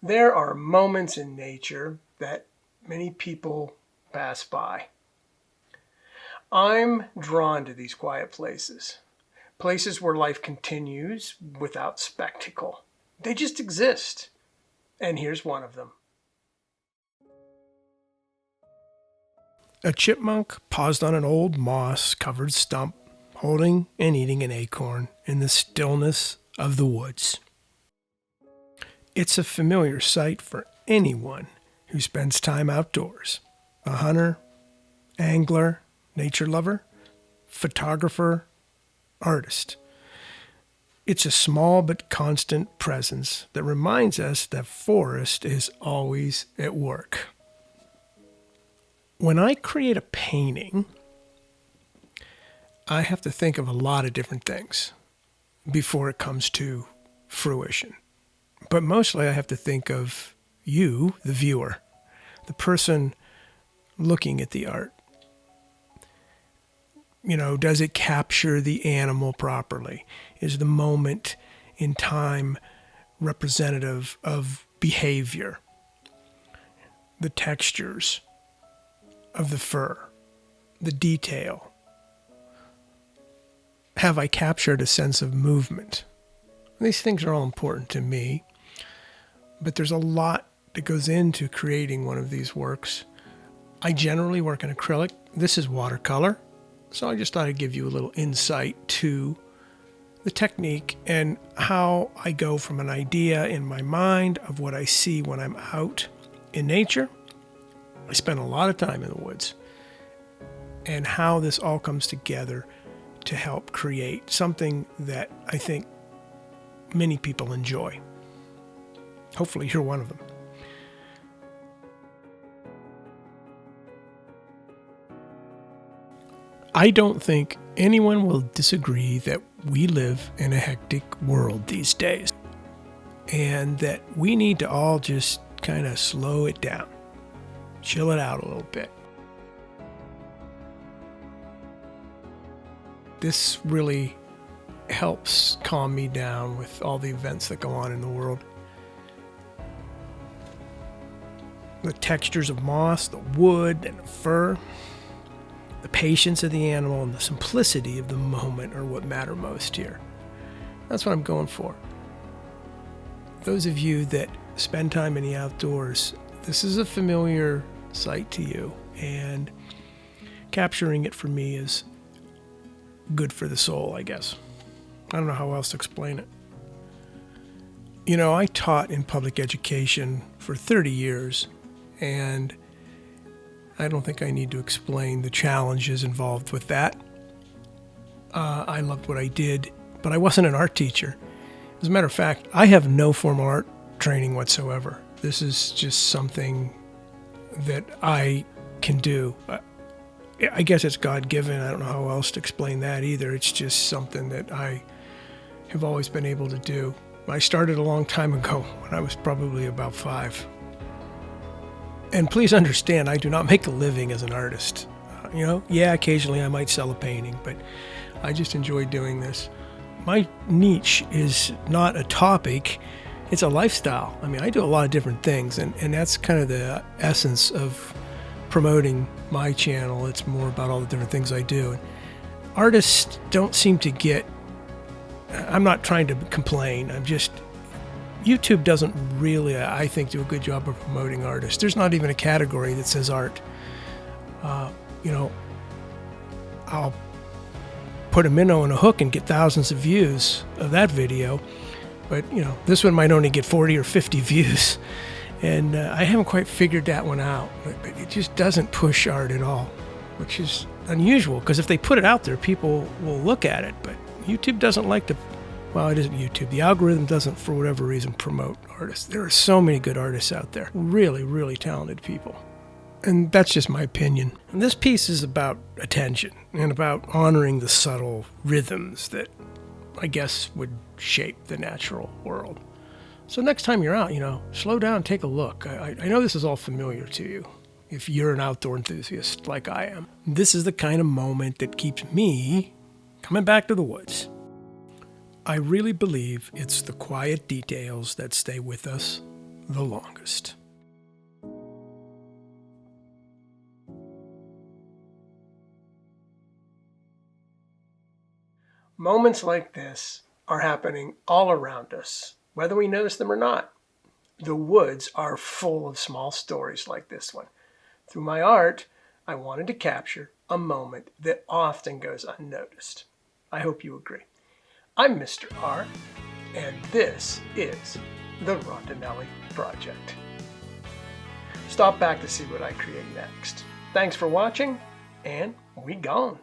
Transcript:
There are moments in nature that many people pass by. I'm drawn to these quiet places, places where life continues without spectacle. They just exist. And here's one of them. A chipmunk paused on an old moss-covered stump, holding and eating an acorn in the stillness of the woods. It's a familiar sight for anyone who spends time outdoors. A hunter, angler, nature lover, photographer, artist. It's a small but constant presence that reminds us that forest is always at work. When I create a painting, I have to think of a lot of different things before it comes to fruition. But mostly I have to think of you, the viewer, the person looking at the art. Does it capture the animal properly? Is the moment in time representative of behavior? The textures of the fur, the detail. Have I captured a sense of movement? These things are all important to me, but there's a lot that goes into creating one of these works. I generally work in acrylic. This is watercolor, so I just thought I'd give you a little insight to the technique and how I go from an idea in my mind of what I see when I'm out in nature. I spend a lot of time in the woods, and how this all comes together to help create something that I think many people enjoy. Hopefully you're one of them. I don't think anyone will disagree that we live in a hectic world these days, and that we need to all just kind of slow it down, chill it out a little bit. This really helps calm me down with all the events that go on in the world. The textures of moss, the wood, and the fur, the patience of the animal, and the simplicity of the moment are what matter most here. That's what I'm going for. Those of you that spend time in the outdoors, this is a familiar sight to you, and capturing it for me is good for the soul, I guess. I don't know how else to explain it. I taught in public education for 30 years, and I don't think I need to explain the challenges involved with that. I loved what I did, but I wasn't an art teacher. As a matter of fact, I have no formal art training whatsoever. This is just something that I can do. I guess it's God-given. I don't know how else to explain that either. It's just something that I have always been able to do. I started a long time ago when I was probably about 5. And please understand, I do not make a living as an artist. Occasionally I might sell a painting, but I just enjoy doing this. My niche is not a topic, it's a lifestyle. I do a lot of different things, and that's kind of the essence of promoting my channel. It's more about all the different things I do. And artists don't seem to get, I'm not trying to complain, YouTube doesn't really, I think, do a good job of promoting artists. There's not even a category that says art. I'll put a minnow in a hook and get thousands of views of that video, but this one might only get 40 or 50 views, and I haven't quite figured that one out. But it just doesn't push art at all, which is unusual, because if they put it out there, people will look at it, but YouTube doesn't like to. Well, it isn't YouTube. The algorithm doesn't, for whatever reason, promote artists. There are so many good artists out there. Really, really talented people. And that's just my opinion. And this piece is about attention and about honoring the subtle rhythms that I guess would shape the natural world. So next time you're out, slow down, take a look. I know this is all familiar to you if you're an outdoor enthusiast like I am. This is the kind of moment that keeps me coming back to the woods. I really believe it's the quiet details that stay with us the longest. Moments like this are happening all around us, whether we notice them or not. The woods are full of small stories like this one. Through my art, I wanted to capture a moment that often goes unnoticed. I hope you agree. I'm Mr. R, and this is the Rondinelli Project. Stop back to see what I create next. Thanks for watching, and we gone.